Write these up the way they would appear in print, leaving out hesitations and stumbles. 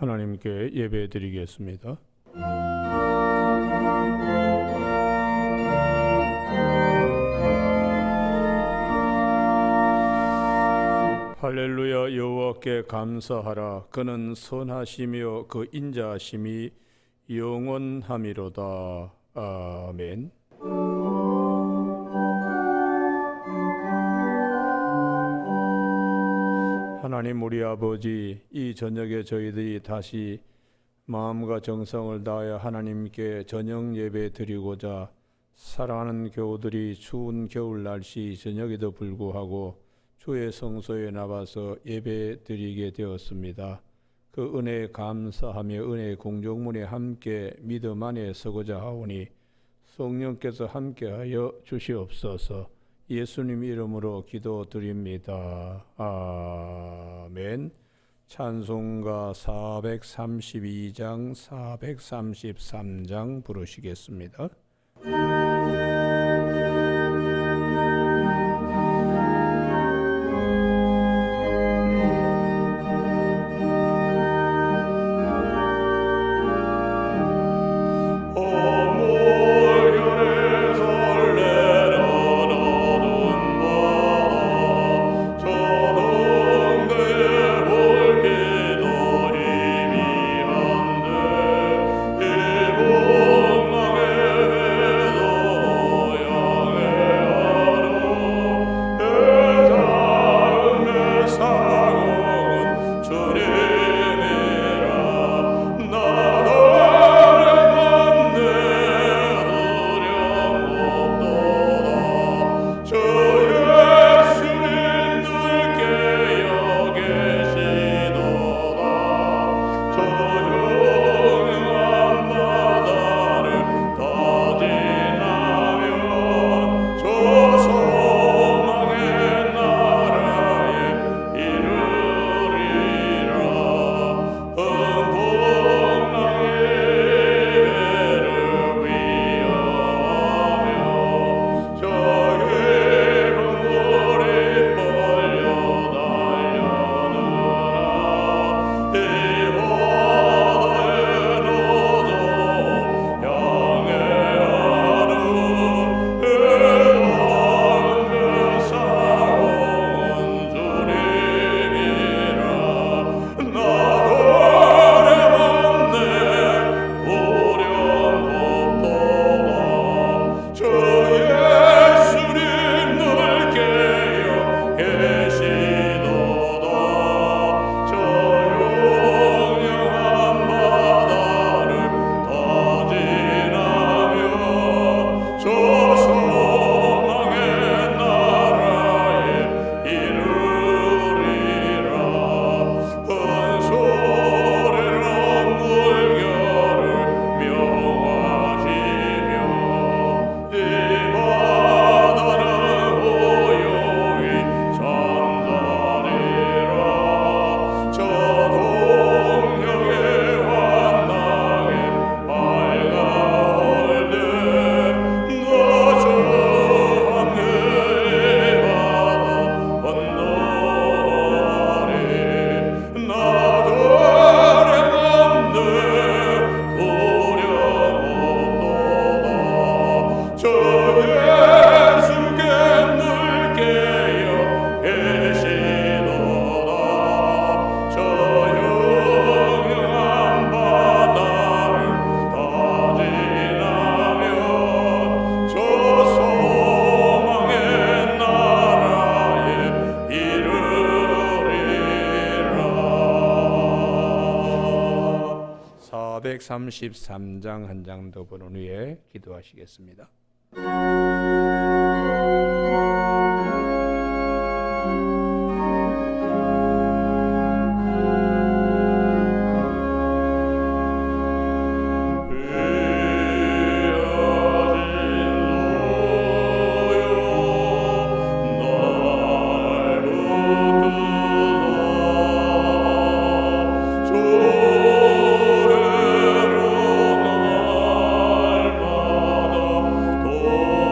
하나님께 예배드리겠습니다. 할렐루야. 여호와께 감사하라. 그는 선하시며 그 인자하심이 영원함이로다. 아멘. 하나님 우리 아버지, 이 저녁에 저희들이 다시 마음과 정성을 다하여 하나님께 저녁 예배 드리고자 사랑하는 교우들이 추운 겨울 날씨 저녁에도 불구하고 주의 성소에 나와서 예배 드리게 되었습니다. 그 은혜에 감사하며 은혜의 공중문에 함께 믿음 안에 서고자 하오니 성령께서 함께하여 주시옵소서. 예수님 이름으로 기도드립니다. 아멘. 찬송가 432장 433장 부르시겠습니다. (433장) 한 장 더 보는 후에 기도하시겠습니다. Oh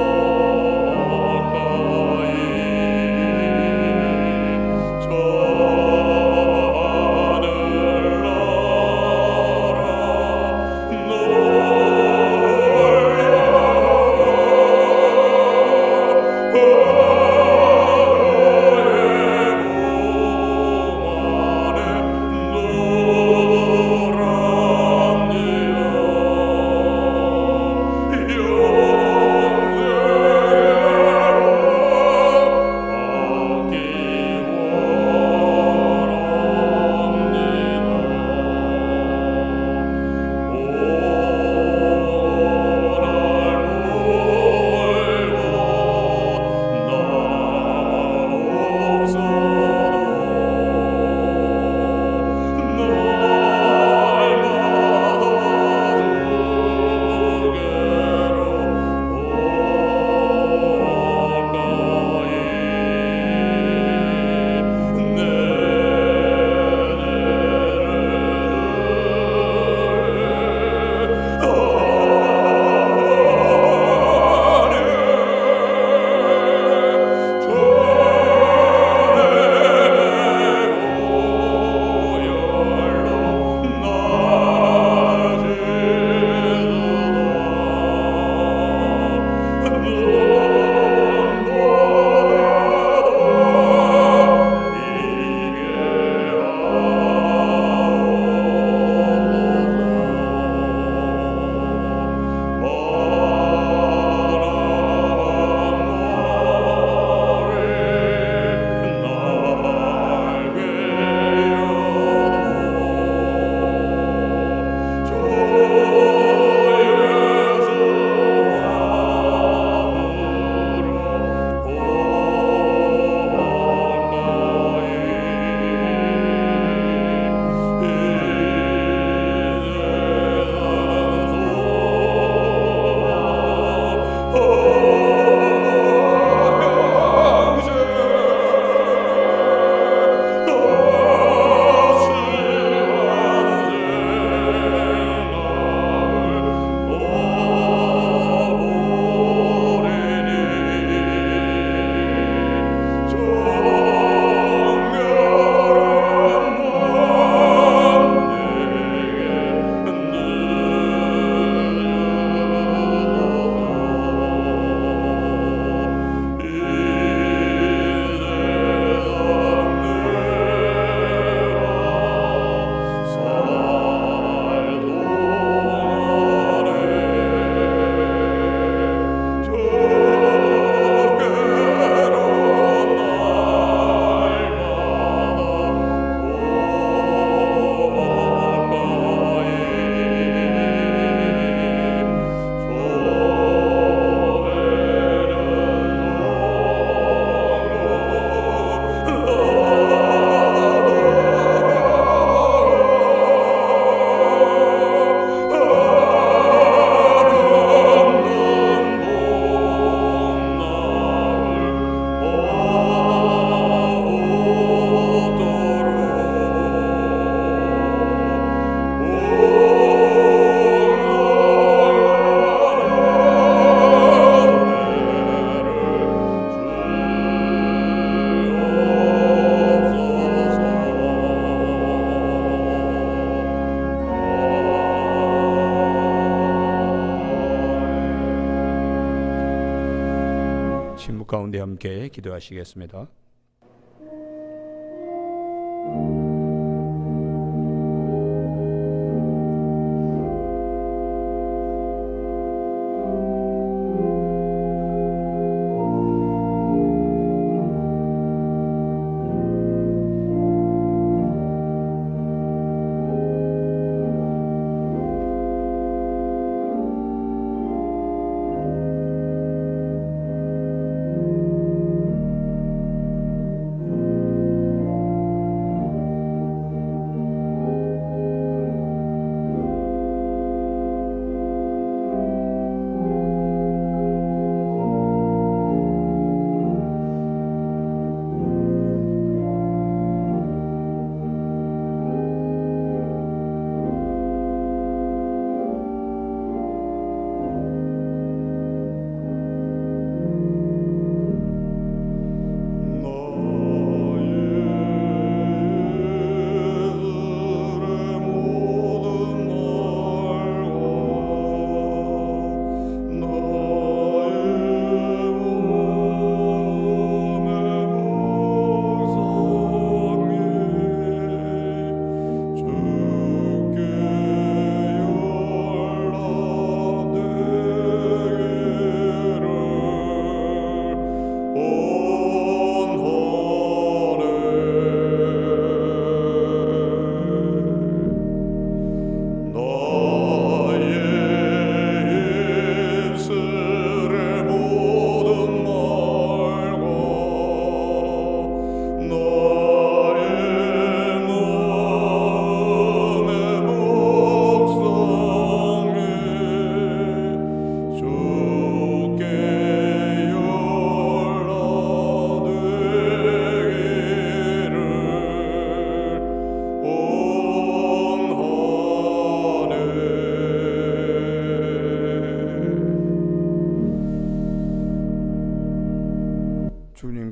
가운데 함께 기도하시겠습니다.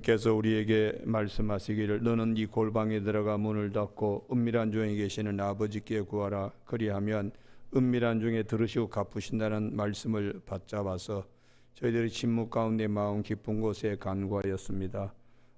주님께서 우리에게 말씀하시기를 너는 이 골방에 들어가 문을 닫고 은밀한 중에 계시는 아버지께 구하라. 그리하면 은밀한 중에 들으시고 갚으신다는 말씀을 받잡아서 저희들이 침묵 가운데 마음 깊은 곳에 간구하였습니다.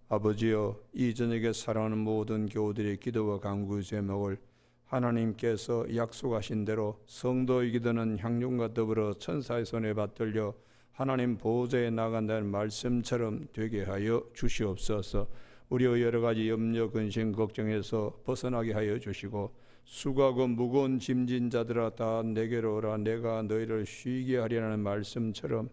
아버지여, 이 저녁에 사랑하는 모든 교우들의 기도와 간구 제목을 하나님께서 약속하신 대로 성도의 기도는 향용과 더불어 천사의 손에 받들려 하나님 보호자에 나간다는 말씀처럼 되게 하여 주시옵소서. 우리의 여러 가지 염려, 근심, 걱정에서 벗어나게 하여 주시고 수고하고 무거운 짐진 자들아 다 내게로 오라. 내가 너희를 쉬게 하리라는 말씀처럼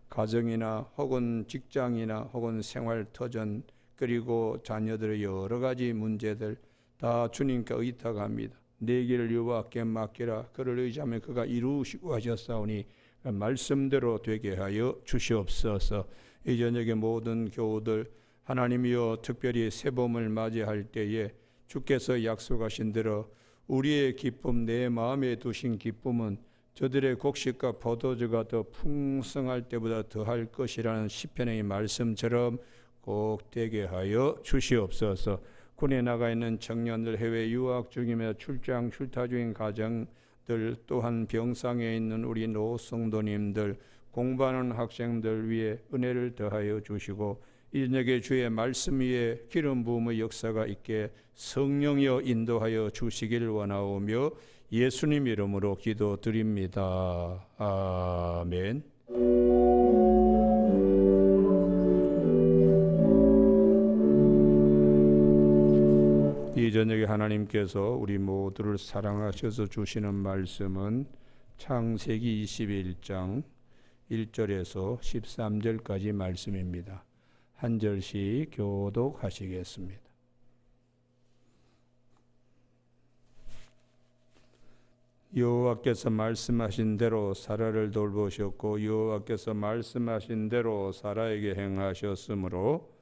가정이나 혹은 직장이나 혹은 생활터전 그리고 자녀들의 여러 가지 문제들 다 주님께 의탁합니다. 내 길을 여호와께 맡기라. 그를 의지하면 그가 이루시고 하셨사오니 말씀대로 되게 하여 주시옵소서. 이 저녁에 모든 교우들 하나님이여 특별히 새봄을 맞이할 때에 주께서 약속하신 대로 우리의 기쁨 내 마음에 두신 기쁨은 저들의 곡식과 포도주가 더 풍성할 때보다 더할 것이라는 시편의 말씀처럼 꼭 되게 하여 주시옵소서. 군에 나가 있는 청년들, 해외 유학 중이며 출장 출타 중인 가정들, 또한 병상에 있는 우리 노성도님들, 공부하는 학생들 위에 은혜를 더하여 주시고 이 저녁에 주의 말씀 위에 기름 부음의 역사가 있게 성령이여 인도하여 주시기를 원하오며 예수님 이름으로 기도드립니다. 아멘. 이 저녁에 하나님께서 우리 모두를 사랑하셔서 주시는 말씀은 창세기 21장 1절에서 13절까지 말씀입니다. 한 절씩 교독하시겠습니다. 여호와께서 말씀하신 대로 사라를 돌보셨고 여호와께서 말씀하신 대로 사라에게 행하셨으므로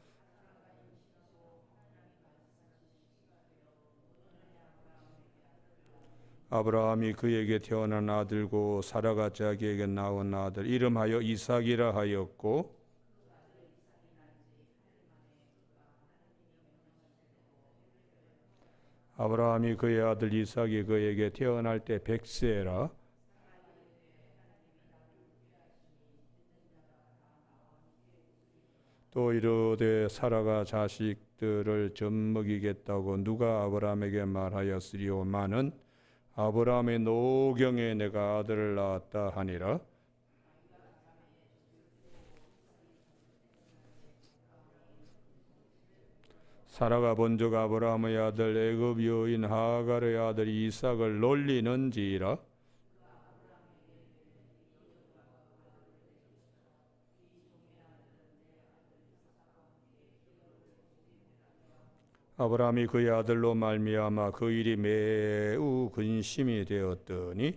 아브라함이 그에게 태어난 아들고 사라가 자기에게 낳은 아들 이름하여 이삭이라 하였고 아브라함이 그의 아들 이삭이 그에게 태어날 때 100세라 또 이르되 사라가 자식들을 젖먹이겠다고 누가 아브라함에게 말하였으리오마는 아브라함의 노경에 내가 아들을 낳았다 하니라. 사라가 본즉 아브라함의 아들 애굽 여인 하갈의 아들 이삭을 놀리는지라. 아브라함이 그의 아들로 말미암아 그 일이 매우 근심이 되었더니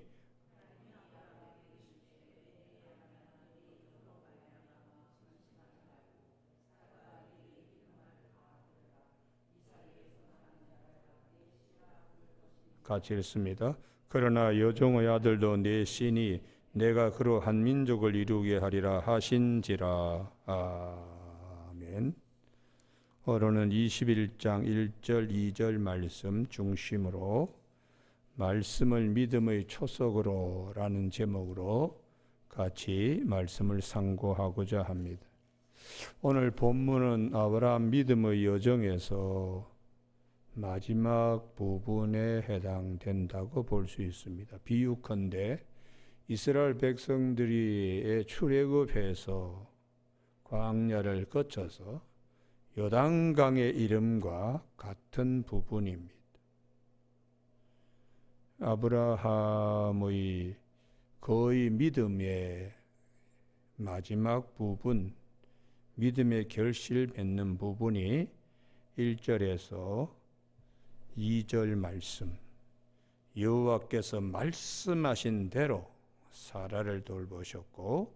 같이 읽습니다. 그러나 여종의 아들도 넷이니 내가 그로 한 민족을 이루게 하리라 하신지라. 아멘. 오늘은 21장 1절 2절 말씀 중심으로 말씀을 믿음의 초석으로 라는 제목으로 같이 말씀을 상고하고자 합니다. 오늘 본문은 아브라함 믿음의 여정에서 마지막 부분에 해당된다고 볼 수 있습니다. 비유컨대 이스라엘 백성들이 출애굽해서 광야를 거쳐서 요단강의 이름과 같은 부분입니다. 아브라함의 거의 믿음의 마지막 부분, 믿음의 결실 맺는 부분이 1절에서 2절 말씀, 여호와께서 말씀하신 대로 사라를 돌보셨고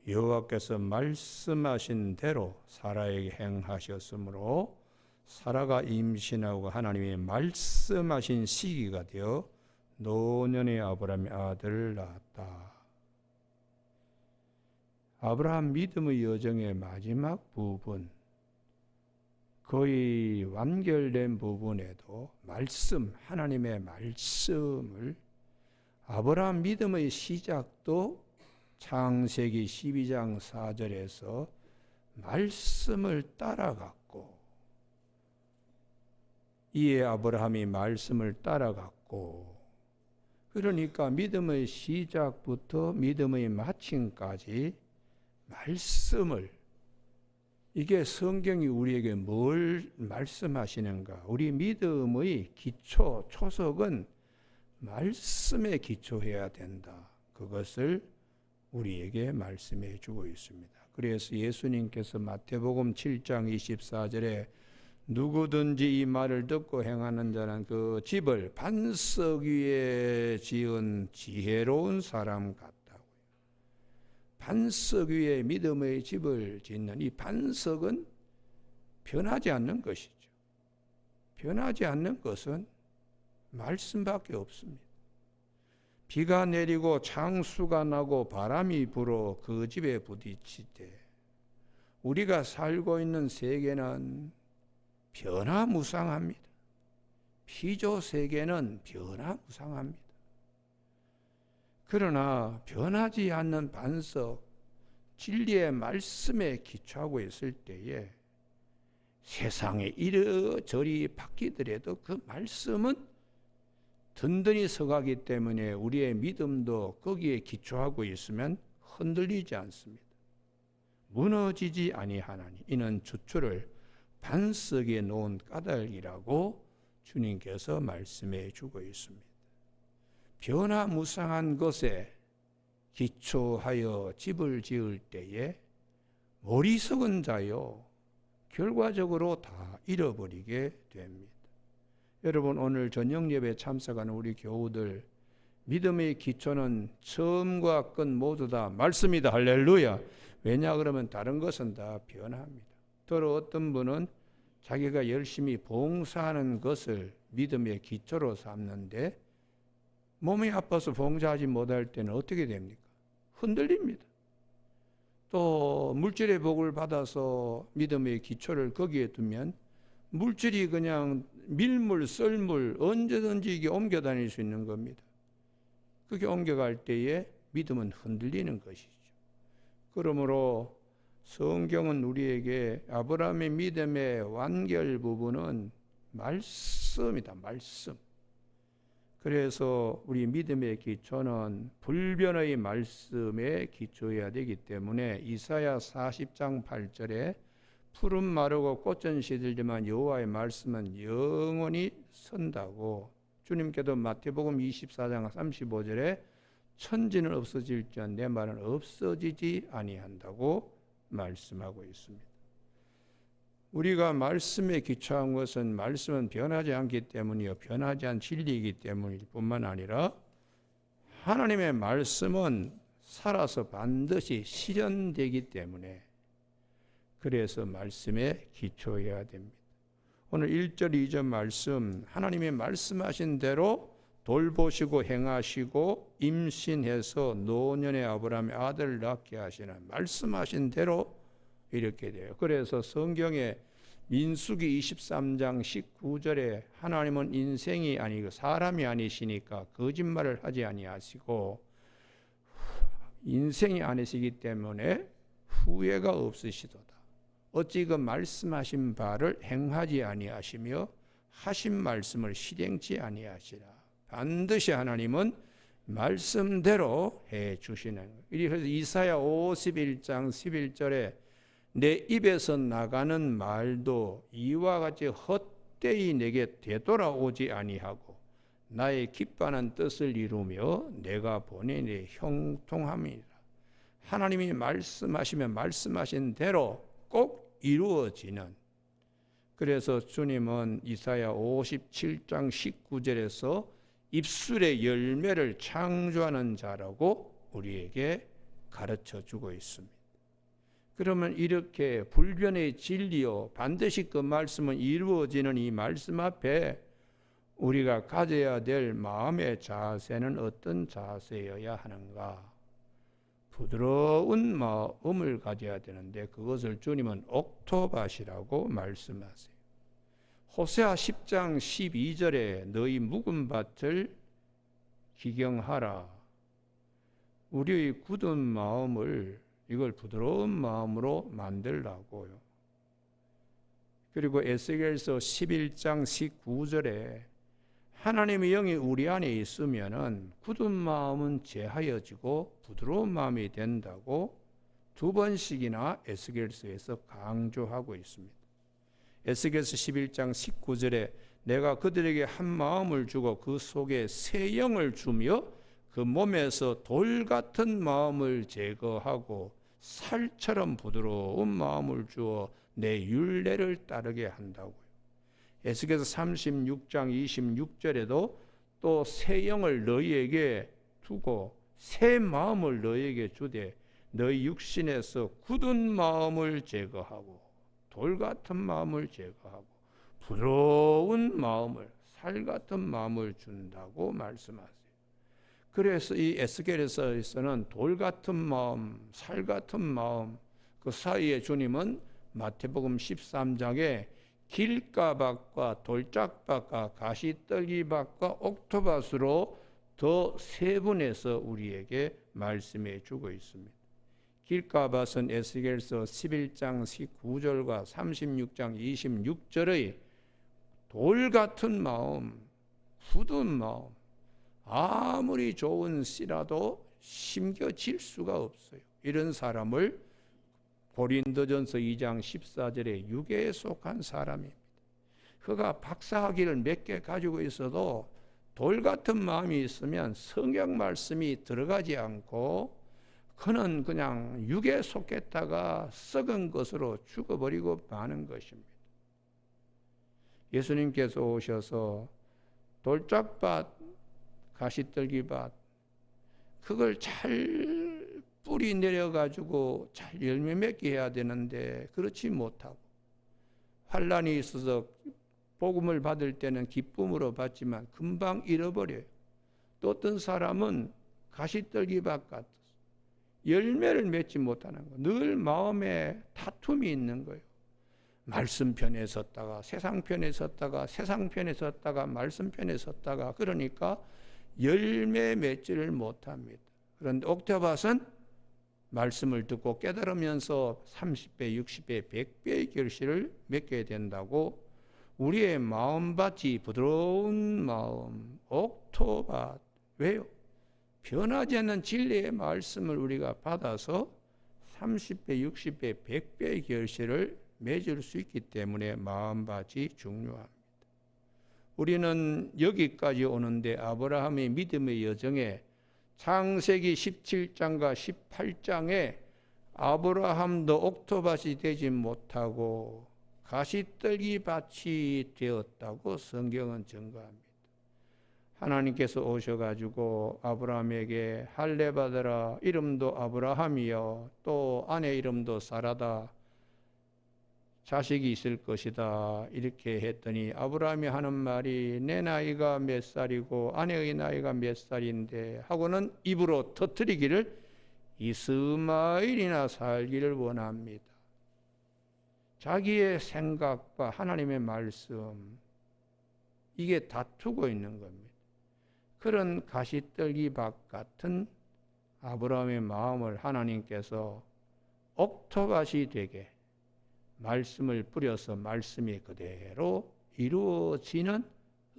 여호와께서 말씀하신 대로 사라에게 행하셨으므로 사라가 임신하고 하나님의 말씀하신 시기가 되어 노년의 아브라함의 아들을 낳았다. 아브라함 믿음의 여정의 마지막 부분, 거의 완결된 부분에도 말씀, 하나님의 말씀을 아브라함 믿음의 시작도 창세기 12장 4절에서 말씀을 따라갔고 이에 아브라함이 말씀을 따라갔고 그러니까 믿음의 시작부터 믿음의 마침까지 말씀을 이게 성경이 우리에게 뭘 말씀하시는가? 우리 믿음의 기초, 초석은 말씀에 기초해야 된다. 그것을 우리에게 말씀해 주고 있습니다. 그래서 예수님께서 마태복음 7장 24절에 누구든지 이 말을 듣고 행하는 자는 그 집을 반석 위에 지은 지혜로운 사람 같다고요. 반석 위에 믿음의 집을 짓는 이 반석은 변하지 않는 것이죠. 변하지 않는 것은 말씀밖에 없습니다. 비가 내리고 창수가 나고 바람이 불어 그 집에 부딪힐 때 우리가 살고 있는 세계는 변화무쌍합니다. 피조 세계는 변화무쌍합니다. 그러나 변하지 않는 반석, 진리의 말씀에 기초하고 있을 때에 세상에 이리저리 바뀌더라도 그 말씀은 든든히 서가기 때문에 우리의 믿음도 거기에 기초하고 있으면 흔들리지 않습니다. 무너지지 아니하나니 이는 주추를 반석에 놓은 까닭이라고 주님께서 말씀해 주고 있습니다. 변화무쌍한 것에 기초하여 집을 지을 때에 어리석은 자요 결과적으로 다 잃어버리게 됩니다. 여러분 오늘 저녁 예배에 참석하는 우리 교우들 믿음의 기초는 처음과 끝 모두 다 말씀이다. 할렐루야. 왜냐 그러면 다른 것은 다 변합니다. 또한 어떤 분은 자기가 열심히 봉사하는 것을 믿음의 기초로 삼는데 몸이 아파서 봉사하지 못할 때는 어떻게 됩니까? 흔들립니다. 또 물질의 복을 받아서 믿음의 기초를 거기에 두면 물질이 그냥 밀물, 썰물 언제든지 이게 옮겨 다닐 수 있는 겁니다. 그게 옮겨갈 때에 믿음은 흔들리는 것이죠. 그러므로 성경은 우리에게 아브라함의 믿음의 완결 부분은 말씀이다. 말씀. 그래서 우리 믿음의 기초는 불변의 말씀에 기초해야 되기 때문에 이사야 40장 8절에 푸른 마르고 꽃은 시들지만 여호와의 말씀은 영원히 선다고, 주님께도 마태복음 24장 35절에 천지는 없어질지언 내 말은 없어지지 아니한다고 말씀하고 있습니다. 우리가 말씀에 기초한 것은 말씀은 변하지 않기 때문이요, 변하지 않은 진리이기 때문일 뿐만 아니라 하나님의 말씀은 살아서 반드시 실현되기 때문에, 그래서 말씀에 기초해야 됩니다. 오늘 1절 2절 말씀, 하나님이 말씀하신 대로 돌보시고 행하시고 임신해서 노년의 아브라함의 아들을 낳게 하시는, 말씀하신 대로 이렇게 돼요. 그래서 성경에 민수기 23장 19절에 하나님은 인생이 아니고 사람이 아니시니까 거짓말을 하지 아니하시고 인생이 아니시기 때문에 후회가 없으시도다. 어찌 그 말씀하신 바를 행하지 아니하시며 하신 말씀을 실행치 아니하시라. 반드시 하나님은 말씀대로 해 주시는 거예요. 그래서 이사야 51장 11절에 내 입에서 나가는 말도 이와 같이 헛되이 내게 되돌아오지 아니하고 나의 기뻐하는 뜻을 이루며 내가 보내니 형통함이라. 하나님이 말씀하시면 말씀하신 대로 꼭 이루어지는, 그래서 주님은 이사야 57장 19절에서 입술의 열매를 창조하는 자라고 우리에게 가르쳐 주고 있습니다. 그러면 이렇게 불변의 진리요 반드시 그 말씀은 이루어지는 이 말씀 앞에 우리가 가져야 될 마음의 자세는 어떤 자세여야 하는가? 부드러운 마음을 가져야 되는데 그것을 주님은 옥토밭이라고 말씀하세요. 호세아 10장 12절에 너희 묵은 밭을 기경하라. 우리의 굳은 마음을 이걸 부드러운 마음으로 만들라고요. 그리고 에스겔서 11장 19절에 하나님의 영이 우리 안에 있으면은 굳은 마음은 제하여지고 부드러운 마음이 된다고 두 번씩이나 에스겔서에서 강조하고 있습니다. 에스겔서 11장 19절에 내가 그들에게 한 마음을 주고 그 속에 새 영을 주며 그 몸에서 돌 같은 마음을 제거하고 살처럼 부드러운 마음을 주어 내 율례를 따르게 한다고요. 에스겔서 36장 26절에도 또 새 영을 너희에게 두고 새 마음을 너희에게 주되 너희 육신에서 굳은 마음을 제거하고 돌 같은 마음을 제거하고 부드러운 마음을, 살 같은 마음을 준다고 말씀하세요. 그래서 이 에스겔에서는 돌 같은 마음, 살 같은 마음, 그 사이에 주님은 마태복음 13장에 길가밭과 돌짝밭과 가시떨기밭과 옥토밭으로 더 세분해서 우리에게 말씀해 주고 있습니다. 길가밭은 에스겔서 11장 19절과 36장 26절의 돌 같은 마음, 굳은 마음, 아무리 좋은 씨라도 심겨질 수가 없어요. 이런 사람을 고린도전서 2장 14절에 육에 속한 사람입니다. 그가 박사학위를 몇 개 가지고 있어도 돌 같은 마음이 있으면 성경 말씀이 들어가지 않고 그는 그냥 육에 속했다가 썩은 것으로 죽어버리고 마는 것입니다. 예수님께서 오셔서 돌짝밭, 가시떨기밭 그걸 잘 뿌리 내려가지고 잘 열매 맺게 해야 되는데 그렇지 못하고 환난이 있어서 복음을 받을 때는 기쁨으로 받지만 금방 잃어버려요. 또 어떤 사람은 가시떨기밭 같아서 열매를 맺지 못하는 거예요. 늘 마음에 다툼이 있는 거예요. 말씀 편에 섰다가 세상 편에 섰다가 세상 편에 섰다가 말씀 편에 섰다가 그러니까 열매 맺지를 못합니다. 그런데 옥토밭은 말씀을 듣고 깨달으면서 30배, 60배, 100배의 결실을 맺게 된다고 우리의 마음밭이 부드러운 마음, 옥토밭. 왜요? 변하지 않는 진리의 말씀을 우리가 받아서 30배, 60배, 100배의 결실을 맺을 수 있기 때문에 마음밭이 중요합니다. 우리는 여기까지 오는데 아브라함의 믿음의 여정에 창세기 17장과 18장에 아브라함도 옥토밭이 되지 못하고 가시떨기 밭이 되었다고 성경은 증거합니다. 하나님께서 오셔가지고 아브라함에게 할례 받으라, 이름도 아브라함이요 또 아내 이름도 사라다, 자식이 있을 것이다, 이렇게 했더니 아브라함이 하는 말이 내 나이가 몇 살이고 아내의 나이가 몇 살인데 하고는 입으로 터뜨리기를 이스마엘이나 살기를 원합니다. 자기의 생각과 하나님의 말씀, 이게 다투고 있는 겁니다. 그런 가시떨기 밭 같은 아브라함의 마음을 하나님께서 옥토밭이 되게 말씀을 뿌려서 말씀이 그대로 이루어지는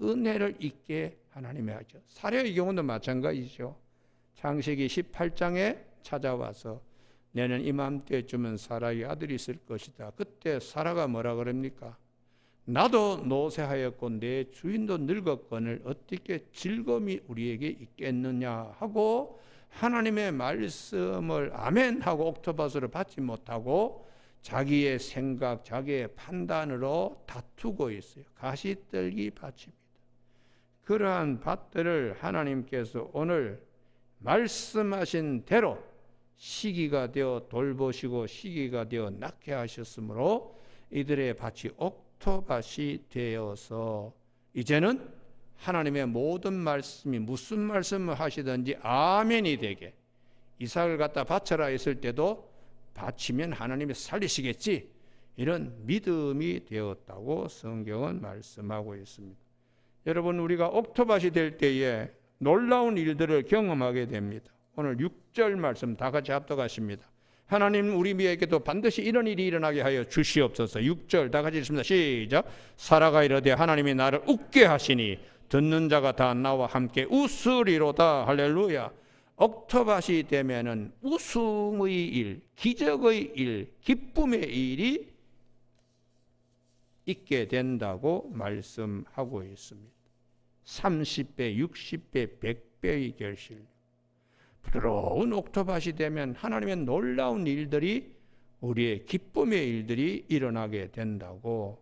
은혜를 있게 하나님이 하죠. 사례의 경우도 마찬가지죠. 창세기 18장에 찾아와서 내는 이맘때쯤은 사라의 아들이 있을 것이다. 그때 사라가 뭐라 그럽니까? 나도 노쇠하였고 내 주인도 늙었거늘 어떻게 즐거움이 우리에게 있겠느냐 하고 하나님의 말씀을 아멘 하고 옥토밭으로 받지 못하고 자기의 생각, 자기의 판단으로 다투고 있어요. 가시떨기 밭입니다. 그러한 밭들을 하나님께서 오늘 말씀하신 대로 시기가 되어 돌보시고 시기가 되어 낳게 하셨으므로 이들의 밭이 옥토밭이 되어서 이제는 하나님의 모든 말씀이 무슨 말씀을 하시든지 아멘이 되게, 이삭을 갖다 바쳐라 했을 때도 바치면 하나님이 살리시겠지, 이런 믿음이 되었다고 성경은 말씀하고 있습니다. 여러분, 우리가 옥토밭이 될 때에 놀라운 일들을 경험하게 됩니다. 오늘 6절 말씀 다 같이 합독하십니다. 하나님 우리에게도 반드시 이런 일이 일어나게 하여 주시옵소서. 6절 다 같이 읽습니다. 시작. 사라가 이르되 하나님이 나를 웃게 하시니 듣는 자가 다 나와 함께 웃으리로다. 할렐루야. 옥토밭이 되면은 웃음의 일, 기적의 일, 기쁨의 일이 있게 된다고 말씀하고 있습니다. 30배, 60배, 100배의 결실. 부드러운 옥토밭이 되면 하나님의 놀라운 일들이, 우리의 기쁨의 일들이 일어나게 된다고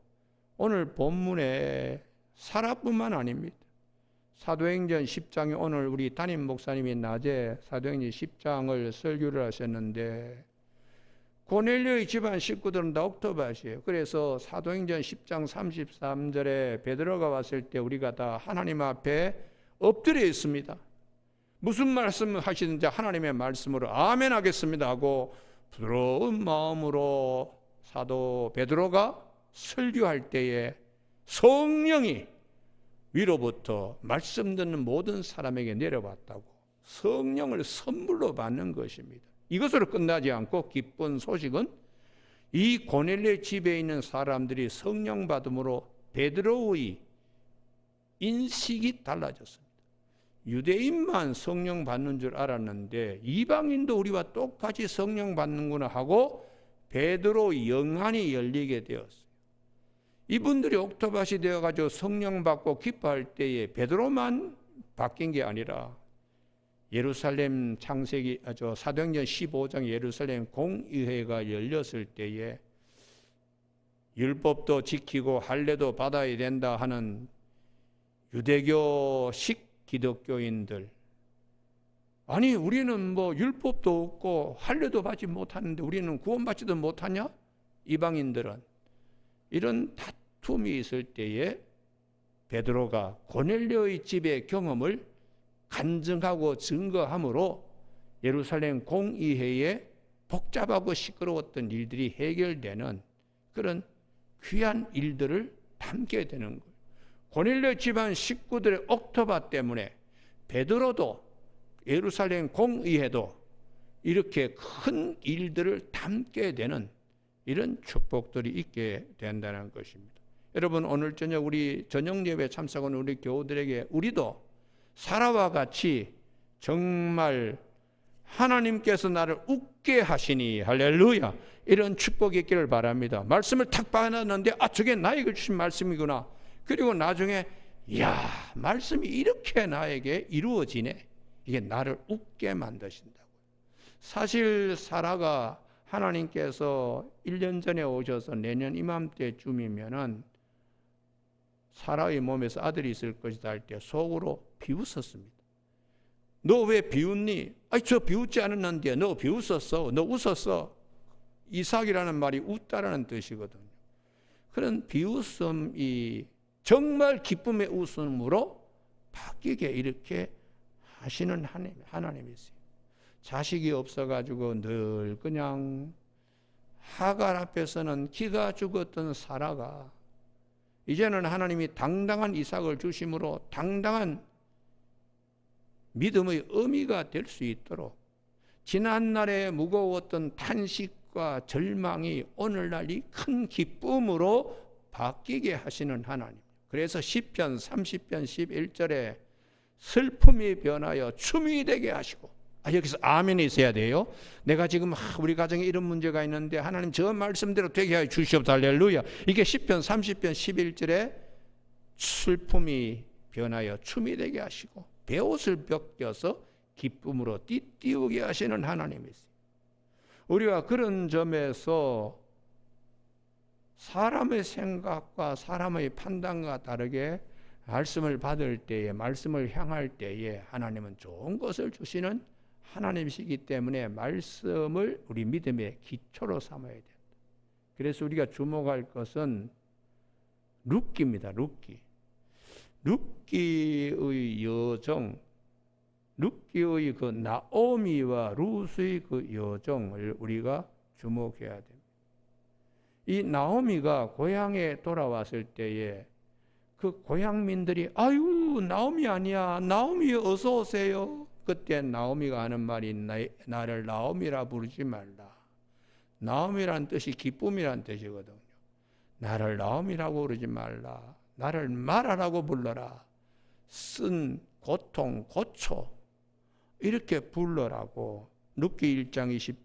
오늘 본문에 사라뿐만 아닙니다. 사도행전 10장에 오늘 우리 담임 목사님이 낮에 사도행전 10장을 설교를 하셨는데 고넬료의 집안 식구들은 다 옥토밭이에요. 그래서 사도행전 10장 33절에 베드로가 왔을 때 우리가 다 하나님 앞에 엎드려 있습니다. 무슨 말씀을 하시든지 하나님의 말씀으로 아멘 하겠습니다 하고 부드러운 마음으로 사도 베드로가 설교할 때에 성령이 위로부터 말씀 듣는 모든 사람에게 내려왔다고, 성령을 선물로 받는 것입니다. 이것으로 끝나지 않고 기쁜 소식은 이 고넬료의 집에 있는 사람들이 성령 받음으로 베드로의 인식이 달라졌습니다. 유대인만 성령 받는 줄 알았는데 이방인도 우리와 똑같이 성령 받는구나 하고 베드로의 영안이 열리게 되었어요. 이분들이 옥토밭이 되어가지고 성령 받고 기뻐할 때에 베드로만 바뀐 게 아니라 예루살렘 사도행전 15장 예루살렘 공의회가 열렸을 때에 율법도 지키고 할례도 받아야 된다 하는 유대교식 기독교인들, 아니 우리는 뭐 율법도 없고 할례도 받지 못하는데 우리는 구원받지도 못하냐? 이방인들은 이런 다툼이 있을 때에 베드로가 고넬료의 집의 경험을 간증하고 증거함으로 예루살렘 공의회에 복잡하고 시끄러웠던 일들이 해결되는 그런 귀한 일들을 담게 되는 거예요. 고넬료 집안 식구들의 옥토밭 때문에 베드로도 예루살렘 공의회도 이렇게 큰 일들을 담게 되는 이런 축복들이 있게 된다는 것입니다. 여러분, 오늘 저녁 우리 저녁 예배 참석한 우리 교우들에게 우리도 사라와 같이 정말 하나님께서 나를 웃게 하시니 할렐루야, 이런 축복이 있기를 바랍니다. 말씀을 탁 받았는데 저게 나에게 주신 말씀이구나. 그리고 나중에 말씀이 이렇게 나에게 이루어지네. 이게 나를 웃게 만드신다고. 사실 사라가 하나님께서 1년 전에 오셔서 내년 이맘때쯤이면은 사라의 몸에서 아들이 있을 것이다 할 때 속으로 비웃었습니다. 너 왜 비웃니? 저 비웃지 않았는데 너 비웃었어. 너 웃었어. 이삭이라는 말이 웃다라는 뜻이거든요. 그런 비웃음이 정말 기쁨의 웃음으로 바뀌게 이렇게 하시는 하나님이세요. 자식이 없어가지고 늘 그냥 하갈 앞에서는 기가 죽었던 사라가 이제는 하나님이 당당한 이삭을 주심으로 당당한 믿음의 의미가 될 수 있도록 지난날에 무거웠던 탄식과 절망이 오늘날 이 큰 기쁨으로 바뀌게 하시는 하나님. 그래서 시편 30편 11절에 슬픔이 변하여 춤이 되게 하시고, 여기서 아멘이 있어야 돼요. 내가 지금 우리 가정에 이런 문제가 있는데 하나님 저 말씀대로 되게 하여 주시옵소서. 할렐루야. 이게 시편 30편 11절에 슬픔이 변하여 춤이 되게 하시고 베옷을 벗겨서 기쁨으로 띠띠우게 하시는 하나님이세요. 우리가 그런 점에서 사람의 생각과 사람의 판단과 다르게 말씀을 받을 때에, 말씀을 향할 때에 하나님은 좋은 것을 주시는 하나님이시기 때문에 말씀을 우리 믿음의 기초로 삼아야 된다. 그래서 우리가 주목할 것은 룻기입니다. 룻기의 여정, 룻기의 그 나오미와 룻의 그 여정을 우리가 주목해야 됩니다. 이 나오미가 고향에 돌아왔을 때에 그 고향민들이 나오미 아니야, 나오미 어서 오세요. 그때 나오미가 하는 말이 나를 나오미라 부르지 말라. 나오미란 뜻이 기쁨이란 뜻이거든요. 나를 나오미라고 부르지 말라. 나를 마라라고 불러라. 쓴 고통, 고초 이렇게 불러라고. 룻기 1장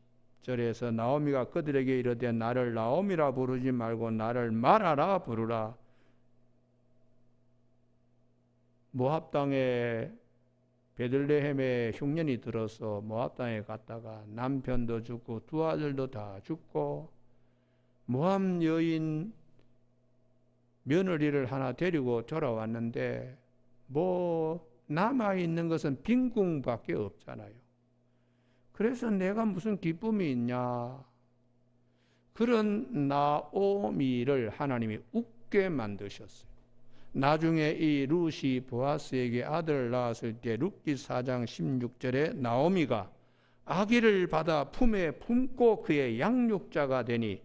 20절에서 나오미가 그들에게 이르되 나를 나오미라 부르지 말고 나를 마라라 부르라. 모압 땅에 베들레헴에 흉년이 들어서 모압 땅에 갔다가 남편도 죽고 두 아들도 다 죽고 모압 여인 며느리를 하나 데리고 돌아왔는데 남아있는 것은 빈궁밖에 없잖아요. 그래서 내가 무슨 기쁨이 있냐. 그런 나오미를 하나님이 웃게 만드셨어요. 나중에 이 룻이 보아스에게 아들을 낳았을 때 룻기 4장 16절에 나오미가 아기를 받아 품에 품고 그의 양육자가 되니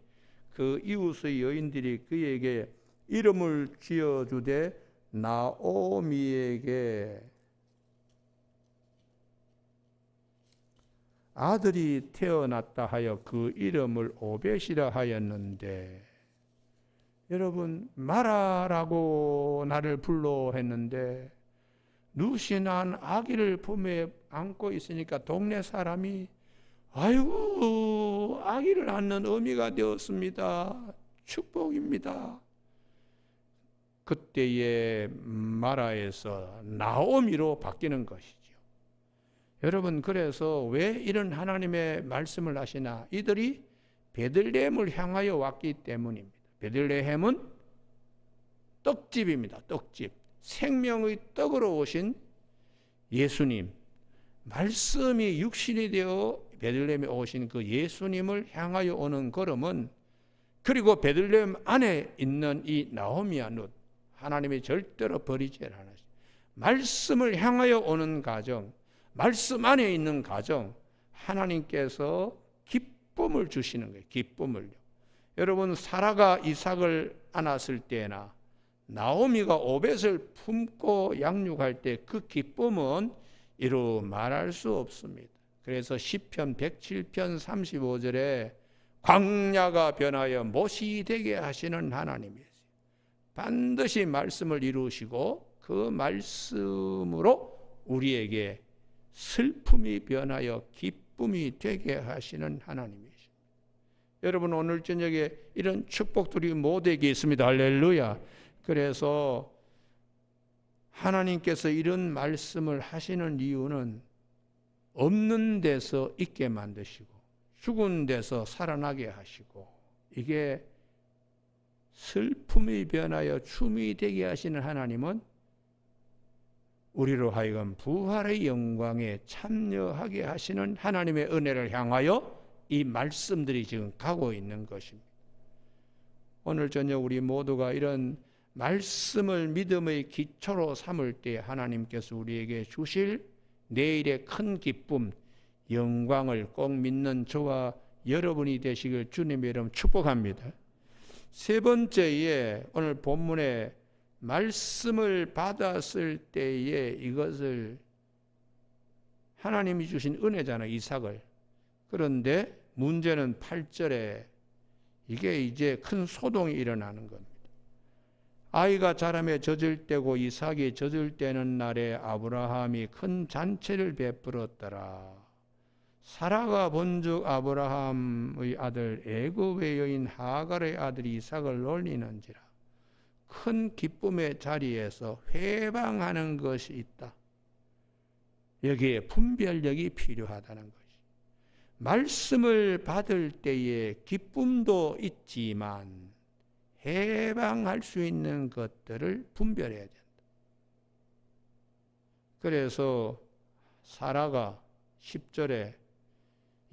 그 이웃의 여인들이 그에게 이름을 지어주되 나오미에게 아들이 태어났다 하여 그 이름을 오벳이라 하였는데, 여러분 마라라고 나를 불러 했는데 룻이 난 아기를 품에 안고 있으니까 동네 사람이 아이고 아기를 낳는 의미가 되었습니다. 축복입니다. 그때의 마라에서 나오미로 바뀌는 것이죠. 여러분, 그래서 왜 이런 하나님의 말씀을 하시나? 이들이 베들레헴을 향하여 왔기 때문입니다. 베들레헴은 떡집입니다. 떡집. 생명의 떡으로 오신 예수님, 말씀이 육신이 되어 베들레헴에 오신 그 예수님을 향하여 오는 걸음은, 그리고 베들레헴 안에 있는 이 나오미와 룻, 하나님이 절대로 버리지 않으시고 말씀을 향하여 오는 가정, 말씀 안에 있는 가정, 하나님께서 기쁨을 주시는 거예요. 기쁨을요. 여러분, 사라가 이삭을 안았을 때나 나오미가 오벳을 품고 양육할 때 그 기쁨은 이루 말할 수 없습니다. 그래서 시편 107편 35절에 광야가 변하여 못이 되게 하시는 하나님이세요. 반드시 말씀을 이루시고 그 말씀으로 우리에게 슬픔이 변하여 기쁨이 되게 하시는 하나님이십니다. 여러분, 오늘 저녁에 이런 축복들이 모두에게 있습니다. 할렐루야. 그래서 하나님께서 이런 말씀을 하시는 이유는 없는 데서 있게 만드시고 죽은 데서 살아나게 하시고, 이게 슬픔이 변하여 춤이 되게 하시는 하나님은 우리로 하여금 부활의 영광에 참여하게 하시는 하나님의 은혜를 향하여 이 말씀들이 지금 가고 있는 것입니다. 오늘 저녁 우리 모두가 이런 말씀을 믿음의 기초로 삼을 때 하나님께서 우리에게 주실 내일의 큰 기쁨, 영광을 꼭 믿는 저와 여러분이 되시길 주님의 이름 축복합니다. 세 번째에 오늘 본문에 말씀을 받았을 때에 이것을 하나님이 주신 은혜잖아요, 이삭을. 그런데 문제는 8절에 이게 이제 큰 소동이 일어나는 겁니다. 아이가 자라매 젖을 때고 이삭이 젖을 때는 날에 아브라함이 큰 잔치를 베풀었더라. 사라가 본즉 아브라함의 아들 애굽의 여인 하갈의 아들 이삭을 놀리는지라. 큰 기쁨의 자리에서 회방하는 것이 있다. 여기에 분별력이 필요하다는 것이. 말씀을 받을 때에 기쁨도 있지만 해방할 수 있는 것들을 분별해야 된다. 그래서 사라가 10절에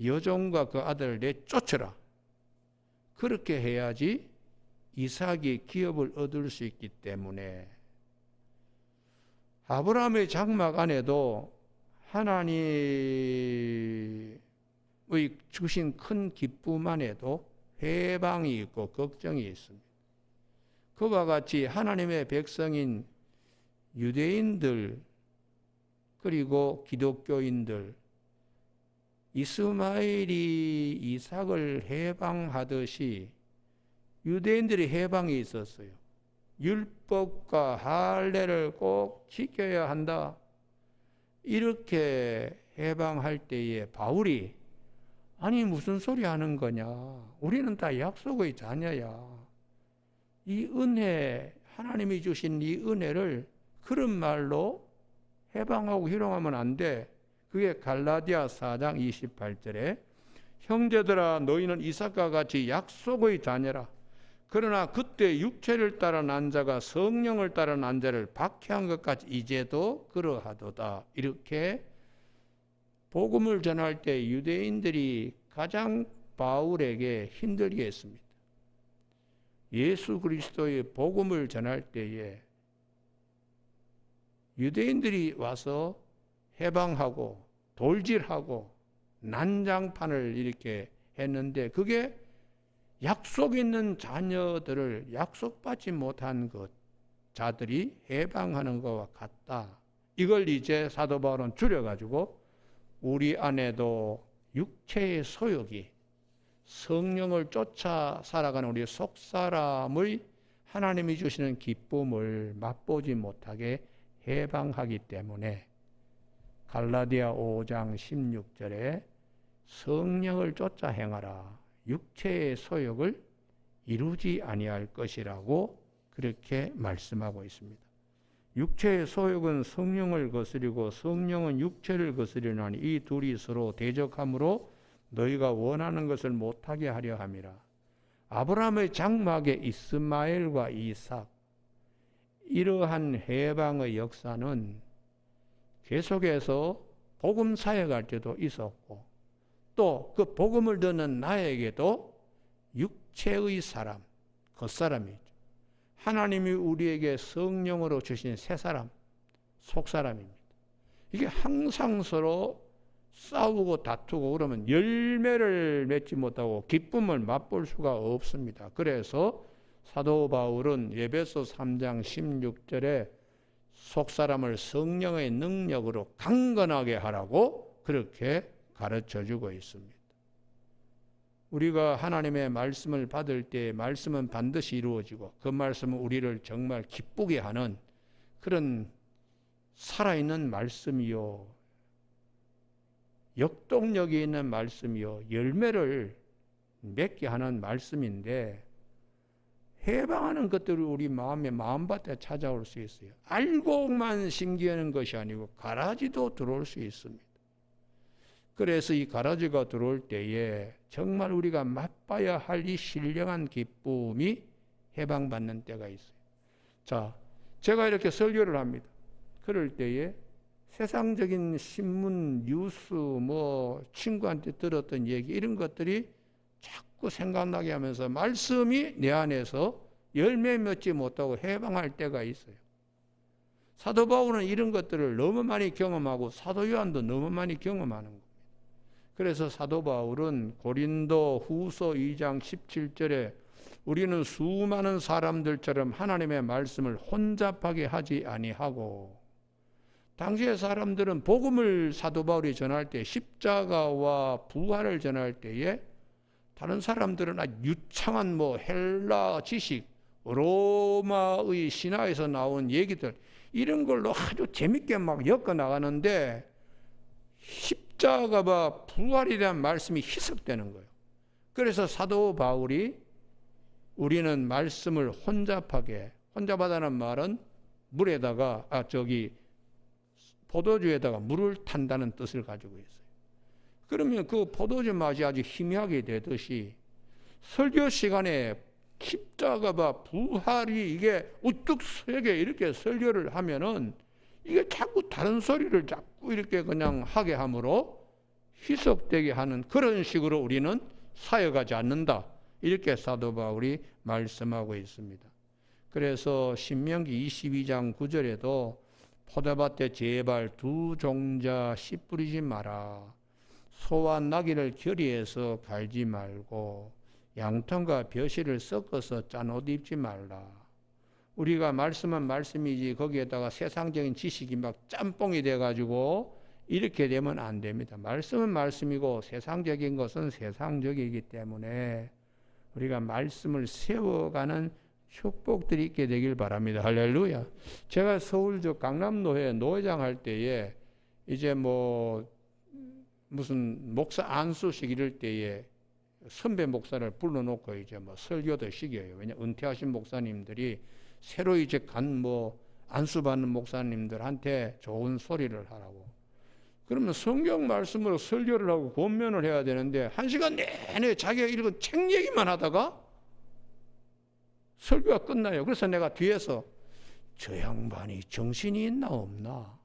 여종과 그 아들을 내쫓으라. 그렇게 해야지 이삭이 기업을 얻을 수 있기 때문에 아브라함의 장막 안에도 하나님의 주신 큰 기쁨 안에도 회방이 있고 걱정이 있습니다. 그와 같이 하나님의 백성인 유대인들 그리고 기독교인들, 이스마엘이 이삭을 해방하듯이 유대인들이 해방이 있었어요. 율법과 할례를 꼭 지켜야 한다. 이렇게 해방할 때에 바울이 아니 무슨 소리 하는 거냐. 우리는 다 약속의 자녀야. 이 은혜, 하나님이 주신 이 은혜를 그런 말로 해방하고 희롱하면 안 돼. 그게 갈라디아 4장 28절에 형제들아 너희는 이삭과 같이 약속의 자녀라. 그러나 그때 육체를 따라 난 자가 성령을 따라 난 자를 박해한 것 같이 이제도 그러하도다. 이렇게 복음을 전할 때 유대인들이 가장 바울에게 힘들게 했습니다. 예수 그리스도의 복음을 전할 때에 유대인들이 와서 해방하고 돌질하고 난장판을 이렇게 했는데 그게 약속 있는 자녀들을 약속받지 못한 것 자들이 해방하는 것과 같다. 이걸 이제 사도 바울은 줄여가지고 우리 안에도 육체의 소욕이 성령을 쫓아 살아가는 우리 속사람의 하나님이 주시는 기쁨을 맛보지 못하게 해방하기 때문에 갈라디아 5장 16절에 성령을 쫓아 행하라. 육체의 소욕을 이루지 아니할 것이라고 그렇게 말씀하고 있습니다. 육체의 소욕은 성령을 거스리고 성령은 육체를 거스리나니 이 둘이 서로 대적함으로 너희가 원하는 것을 못하게 하려 함이라. 아브라함의 장막에 이스마엘과 이삭, 이러한 해방의 역사는 계속해서 복음 사역할 때도 있었고 또 그 복음을 듣는 나에게도 육체의 사람, 겉사람이죠. 하나님이 우리에게 성령으로 주신 새 사람, 속사람입니다. 이게 항상 서로 싸우고 다투고 그러면 열매를 맺지 못하고 기쁨을 맛볼 수가 없습니다. 그래서 사도 바울은 에베소 3장 16절에 속사람을 성령의 능력으로 강건하게 하라고 그렇게 가르쳐주고 있습니다. 우리가 하나님의 말씀을 받을 때 말씀은 반드시 이루어지고 그 말씀은 우리를 정말 기쁘게 하는 그런 살아있는 말씀이요, 역동력이 있는 말씀이요, 열매를 맺게 하는 말씀인데, 해방하는 것들을 우리 마음밭에 찾아올 수 있어요. 알고만 심기하는 것이 아니고 가라지도 들어올 수 있습니다. 그래서 이 가라지가 들어올 때에 정말 우리가 맛봐야 할 이 신령한 기쁨이 해방받는 때가 있어요. 자, 제가 이렇게 설교를 합니다. 그럴 때에 세상적인 신문, 뉴스, 친구한테 들었던 얘기 이런 것들이 자꾸 생각나게 하면서 말씀이 내 안에서 열매 맺지 못하고 해방할 때가 있어요. 사도 바울은 이런 것들을 너무 많이 경험하고 사도 요한도 너무 많이 경험하는 겁니다. 그래서 사도 바울은 고린도 후서 2장 17절에 우리는 수많은 사람들처럼 하나님의 말씀을 혼잡하게 하지 아니하고, 당시의 사람들은 복음을 사도 바울이 전할 때 십자가와 부활을 전할 때에 다른 사람들은 아주 유창한 헬라 지식, 로마의 신화에서 나온 얘기들 이런 걸로 아주 재밌게 막 엮어 나가는데 십자가와 부활에 대한 말씀이 희석되는 거예요. 그래서 사도 바울이 우리는 말씀을 혼잡하다는 말은 물에다가 포도주에다가 물을 탄다는 뜻을 가지고 있어요. 그러면 그 포도주 맛이 아주 희미하게 되듯이 설교 시간에 십자가와 부활이 이게 우뚝 서게 이렇게 설교를 하면은 이게 자꾸 다른 소리를 자꾸 이렇게 그냥 하게 함으로 희석되게 하는 그런 식으로 우리는 사역하지 않는다. 이렇게 사도 바울이 말씀하고 있습니다. 그래서 신명기 22장 9절에도 포도밭에 제발 두 종자 씨 뿌리지 마라. 소와 나귀를 결의해서 갈지 말고 양털과 벼실을 섞어서 짠 옷 입지 말라. 우리가 말씀은 말씀이지 거기에다가 세상적인 지식이 막 짬뽕이 돼가지고 이렇게 되면 안 됩니다. 말씀은 말씀이고 세상적인 것은 세상적이기 때문에 우리가 말씀을 세워가는 축복들이 있게 되길 바랍니다. 할렐루야. 제가 서울 강남노회 노회장 할 때에 이제 무슨 목사 안수식 이럴 때에 선배 목사를 불러놓고 이제 설교도 시켜요. 왜냐 은퇴하신 목사님들이 새로 이제 안수받는 목사님들한테 좋은 소리를 하라고. 그러면 성경 말씀으로 설교를 하고 권면을 해야 되는데 1시간 내내 자기가 읽은 책 얘기만 하다가 설교가 끝나요. 그래서 내가 뒤에서 저 양반이 정신이 있나 없나,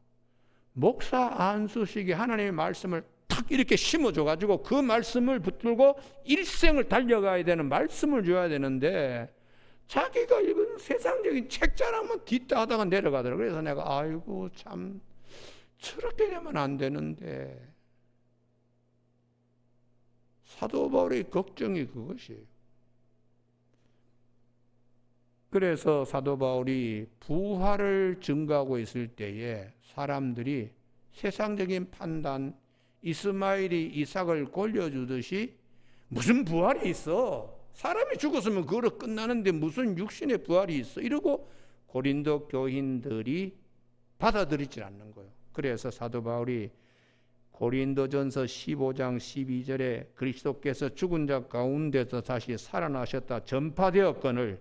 목사 안수식이 하나님의 말씀을 탁 이렇게 심어줘가지고 그 말씀을 붙들고 일생을 달려가야 되는 말씀을 줘야 되는데 자기가 읽은 세상적인 책자랑만 뒷다 하다가 내려가더라고요. 그래서 내가 아이고 참 저렇게 되면 안 되는데, 사도 바울의 걱정이 그것이에요. 그래서 사도 바울이 부활을 증거하고 있을 때에 사람들이 세상적인 판단, 이스마엘이 이삭을 골려주듯이 무슨 부활이 있어? 사람이 죽었으면 그거로 끝나는데 무슨 육신의 부활이 있어? 이러고 고린도 교인들이 받아들이지 않는 거예요. 그래서 사도 바울이 고린도전서 15장 12절에 그리스도께서 죽은 자 가운데서 다시 살아나셨다 전파되었거늘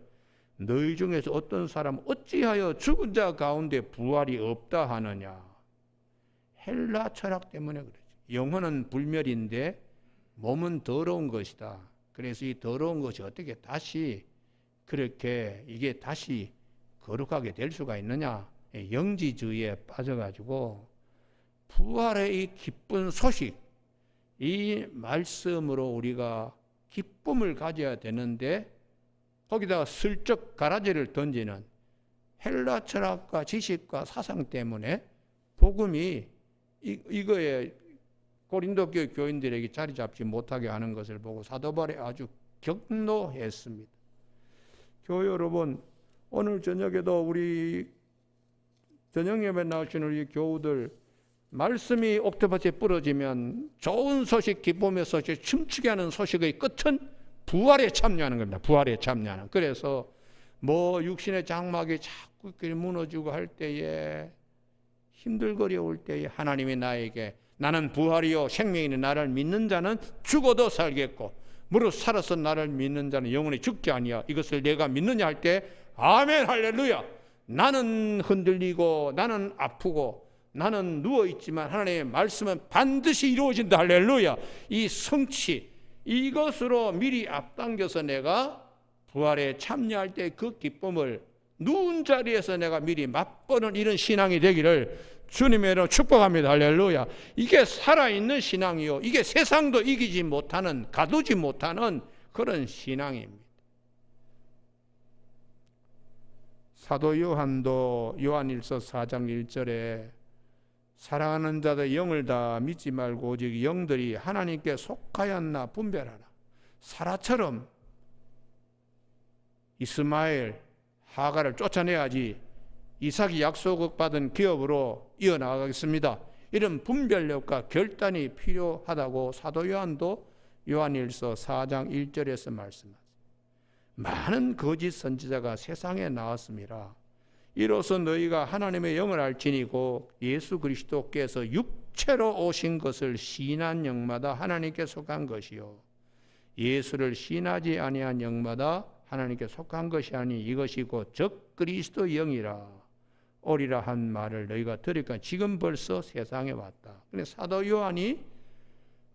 너희 중에서 어떤 사람 어찌하여 죽은 자 가운데 부활이 없다 하느냐. 헬라 철학 때문에 그러지. 영혼은 불멸인데 몸은 더러운 것이다. 그래서 이 더러운 것이 어떻게 다시 그렇게 이게 다시 거룩하게 될 수가 있느냐. 영지주의에 빠져가지고 부활의 이 기쁜 소식, 이 말씀으로 우리가 기쁨을 가져야 되는데 거기다가 슬쩍 가라지를 던지는 헬라 철학과 지식과 사상 때문에 복음이 이거에 고린도 교회 교인들에게 자리 잡지 못하게 하는 것을 보고 사도 바울이 아주 격노했습니다. 교회 여러분, 오늘 저녁에도 우리 저녁 예배 나오신 우리 교우들 말씀이 옥토밭에 부러지면 좋은 소식, 기쁨의 소식, 춤추게 하는 소식의 끝은 부활에 참여하는 겁니다. 부활에 참여하는. 그래서 뭐 육신의 장막이 자꾸 무너지고 할 때에, 힘들거려 올 때에 하나님이 나에게 나는 부활이요 생명이니 나를 믿는 자는 죽어도 살겠고 무릇 살아서 나를 믿는 자는 영원히 죽지 아니야. 이것을 내가 믿느냐 할 때 아멘 할렐루야. 나는 흔들리고 나는 아프고 나는 누워있지만 하나님의 말씀은 반드시 이루어진다. 할렐루야. 이 성취, 이것으로 미리 앞당겨서 내가 부활에 참여할 때 그 기쁨을 누운 자리에서 내가 미리 맛보는 이런 신앙이 되기를 주님의 이름으로 축복합니다. 할렐루야. 이게 살아있는 신앙이요, 이게 세상도 이기지 못하는, 가두지 못하는 그런 신앙입니다. 사도 요한도 요한일서 4장 1절에 사랑하는 자들 영을 다 믿지 말고 오직 영들이 하나님께 속하였나 분별하라. 사라처럼 이스마엘, 하가를 쫓아내야지 이삭이 약속받은 기업으로 이어나가겠습니다. 이런 분별력과 결단이 필요하다고 사도 요한도 요한일서 4장 1절에서 말씀하십니다. 많은 거짓 선지자가 세상에 나왔습니다. 이로써 너희가 하나님의 영을 알지니고 예수 그리스도께서 육체로 오신 것을 시인한 영마다 하나님께 속한 것이요 예수를 시인하지 아니한 영마다 하나님께 속한 것이 아니 이것이 곧 적 그리스도 영이라 오리라 한 말을 너희가 들으니까 지금 벌써 세상에 왔다. 근데 사도 요한이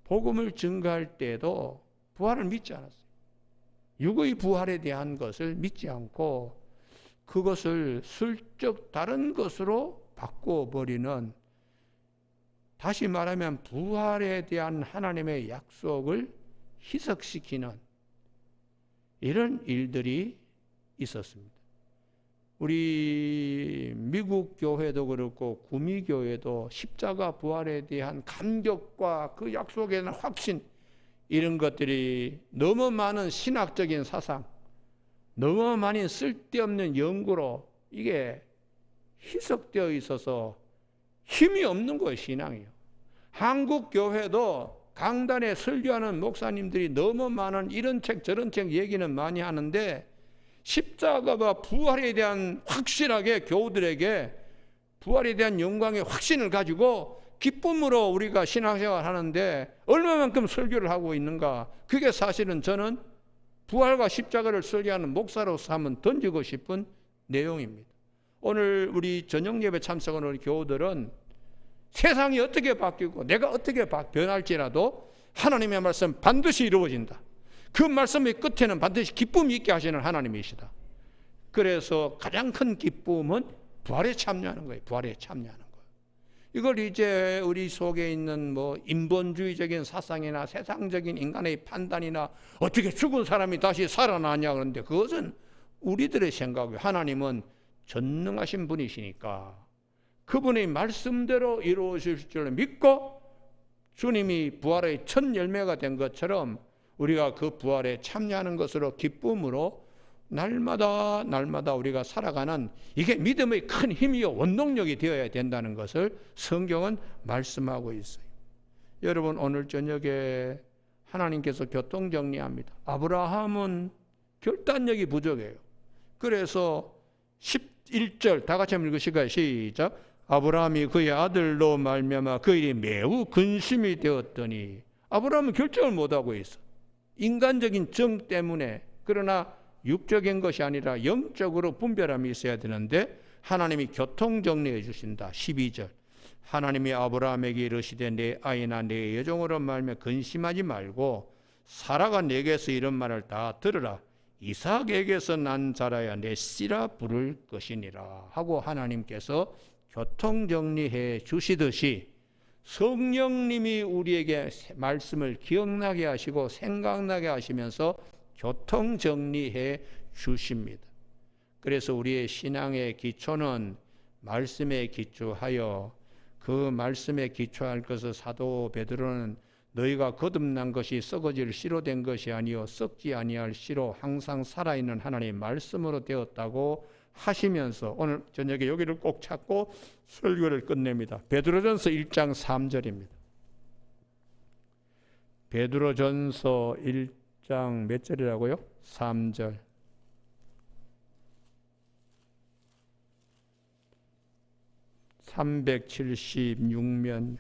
복음을 증거할 때도 부활을 믿지 않았어요. 육의 부활에 대한 것을 믿지 않고 그것을 슬쩍 다른 것으로 바꿔버리는, 다시 말하면 부활에 대한 하나님의 약속을 희석시키는 이런 일들이 있었습니다. 우리 미국 교회도 그렇고 구미 교회도 십자가 부활에 대한 감격과 그 약속에 대한 확신, 이런 것들이 너무 많은 신학적인 사상, 너무 많은 쓸데없는 연구로 이게 희석되어 있어서 힘이 없는 거예요. 신앙이요. 한국 교회도 강단에 설교하는 목사님들이 너무 많은 이런 책 저런 책 얘기는 많이 하는데 십자가와 부활에 대한 확실하게 교우들에게 부활에 대한 영광의 확신을 가지고 기쁨으로 우리가 신앙생활 하는데 얼마만큼 설교를 하고 있는가. 그게 사실은 저는 부활과 십자가를 설교하는 목사로서 한번 던지고 싶은 내용입니다. 오늘 우리 저녁 예배 참석하는 우리 교우들은 세상이 어떻게 바뀌고 내가 어떻게 변할지라도 하나님의 말씀 반드시 이루어진다. 그 말씀의 끝에는 반드시 기쁨이 있게 하시는 하나님이시다. 그래서 가장 큰 기쁨은 부활에 참여하는 거예요. 부활에 참여하는 거예요. 이걸 이제 우리 속에 있는 뭐 인본주의적인 사상이나 세상적인 인간의 판단이나 어떻게 죽은 사람이 다시 살아나냐 그러는데 그것은 우리들의 생각이에요. 하나님은 전능하신 분이시니까 그분의 말씀대로 이루어질 줄 믿고 주님이 부활의 첫 열매가 된 것처럼 우리가 그 부활에 참여하는 것으로 기쁨으로 날마다 우리가 살아가는, 이게 믿음의 큰 힘이요 원동력이 되어야 된다는 것을 성경은 말씀하고 있어요. 여러분, 오늘 저녁에 하나님께서 교통정리합니다. 아브라함은 결단력이 부족해요. 그래서 11절 다 같이 한번 읽으실까요? 시작. 아브라함이 그의 아들로 말미암아 그 일이 매우 근심이 되었더니, 아브라함은 결정을 못하고 있어. 인간적인 정 때문에. 그러나 육적인 것이 아니라 영적으로 분별함이 있어야 되는데 하나님이 교통정리해 주신다. 12절. 하나님이 아브라함에게 이르시되 내 아이나 내 여종으로 말미암아 근심하지 말고 사라가 내게서 이런 말을 다 들으라. 이삭에게서 난 자라야 내 씨라 부를 것이니라 하고 하나님께서 교통정리해 주시듯이 성령님이 우리에게 말씀을 기억나게 하시고 생각나게 하시면서 교통정리해 주십니다. 그래서 우리의 신앙의 기초는 말씀에 기초하여 그 말씀에 기초할 것을 사도 베드로는 너희가 거듭난 것이 썩어질 씨로 된 것이 아니요 썩지 아니할 씨로 항상 살아있는 하나님의 말씀으로 되었다고 하시면서 오늘 저녁에 여기를 꼭 찾고 설교를 끝냅니다. 베드로전서 1장 3절입니다. 베드로전서 1장 몇 절이라고요? 3절. 376면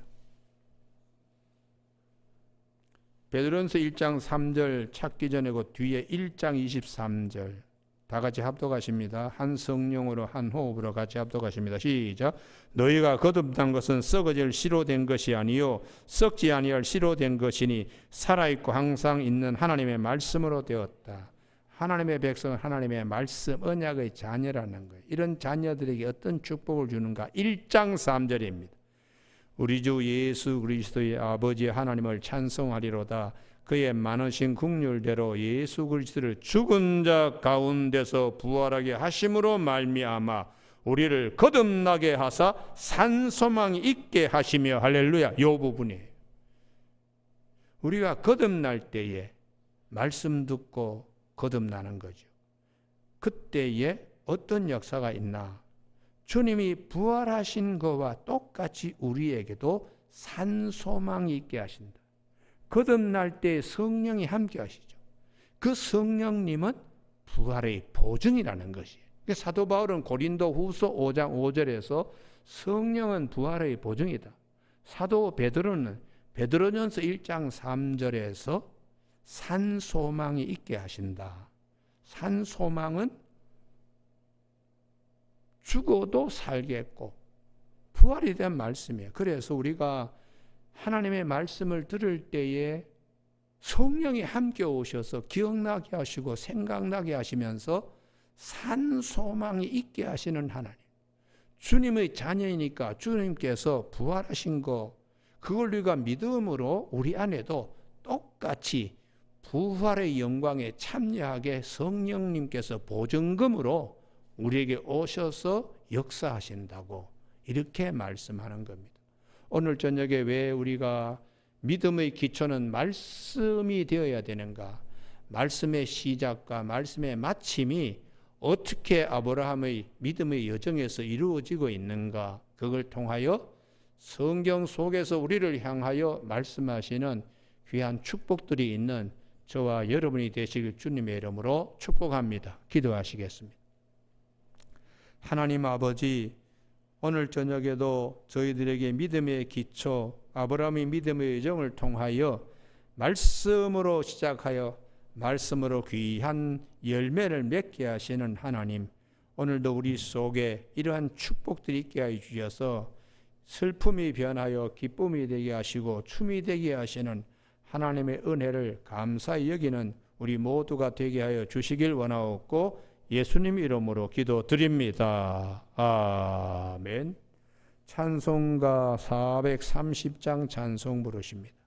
베드로전서 1장 3절 찾기 전에 그 뒤에 1장 23절 다 같이 합독하십니다. 한 성령으로 한 호흡으로 같이 합독하십니다. 시작. 너희가 거듭난 것은 썩어질 씨로 된 것이 아니요 썩지 아니할 씨로 된 것이니 살아있고 항상 있는 하나님의 말씀으로 되었다. 하나님의 백성은 하나님의 말씀 언약의 자녀라는 거예요. 이런 자녀들에게 어떤 축복을 주는가? 1장 3절입니다. 우리 주 예수 그리스도의 아버지 하나님을 찬송하리로다. 그의 많으신 긍휼대로 예수 그리스도를 죽은 자 가운데서 부활하게 하심으로 말미암아 우리를 거듭나게 하사 산 소망이 있게 하시며 할렐루야. 이 부분이에요. 우리가 거듭날 때에 말씀 듣고 거듭나는 거죠. 그때에 어떤 역사가 있나? 주님이 부활하신 것과 똑같이 우리에게도 산 소망이 있게 하신다. 거듭날 때 성령이 함께 하시죠. 그 성령님은 부활의 보증이라는 것이에요. 사도 바울은 고린도 후서 5장 5절에서 성령은 부활의 보증이다. 사도 베드로는 베드로전서 1장 3절에서 산 소망이 있게 하신다. 산 소망은 죽어도 살겠고 부활이 된 말씀이에요. 그래서 우리가 하나님의 말씀을 들을 때에 성령이 함께 오셔서 기억나게 하시고 생각나게 하시면서 산 소망이 있게 하시는 하나님. 주님의 자녀이니까 주님께서 부활하신 거 그걸 우리가 믿음으로 우리 안에도 똑같이 부활의 영광에 참여하게 성령님께서 보증금으로 우리에게 오셔서 역사하신다고 이렇게 말씀하는 겁니다. 오늘 저녁에 왜 우리가 믿음의 기초는 말씀이 되어야 되는가? 말씀의 시작과 말씀의 마침이 어떻게 아브라함의 믿음의 여정에서 이루어지고 있는가? 그걸 통하여 성경 속에서 우리를 향하여 말씀하시는 귀한 축복들이 있는 저와 여러분이 되시길 주님의 이름으로 축복합니다. 기도하시겠습니다. 하나님 아버지, 오늘 저녁에도 저희들에게 믿음의 기초, 아브라함의 믿음의 여정을 통하여 말씀으로 시작하여 말씀으로 귀한 열매를 맺게 하시는 하나님, 오늘도 우리 속에 이러한 축복들이 있게 하여 주셔서 슬픔이 변하여 기쁨이 되게 하시고 춤이 되게 하시는 하나님의 은혜를 감사히 여기는 우리 모두가 되게 하여 주시길 원하옵고 예수님 이름으로 기도드립니다. 아멘. 찬송가 430장 찬송 부르십니다.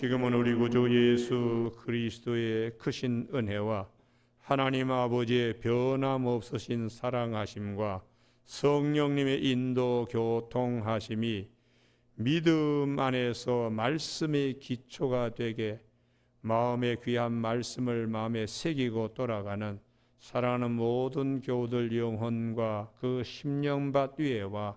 지금은 우리 구주 예수 그리스도의 크신 은혜와 하나님 아버지의 변함없으신 사랑하심과 성령님의 인도 교통하심이 믿음 안에서 말씀의 기초가 되게 마음의 귀한 말씀을 마음에 새기고 돌아가는 사랑하는 모든 교우들 영혼과 그 심령밭 위에와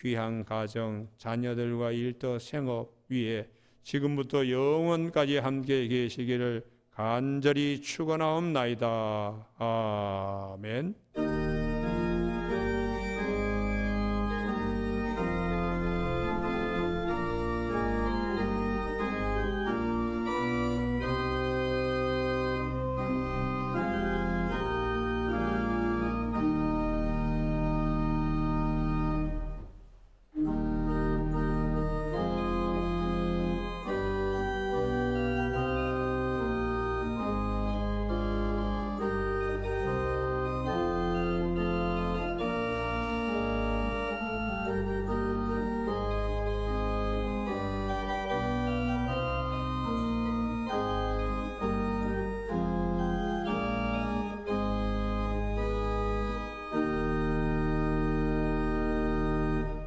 귀한 가정, 자녀들과 일터 생업 위에 지금부터 영원까지 함께 계시기를 간절히 축원하옵나이다. 아멘.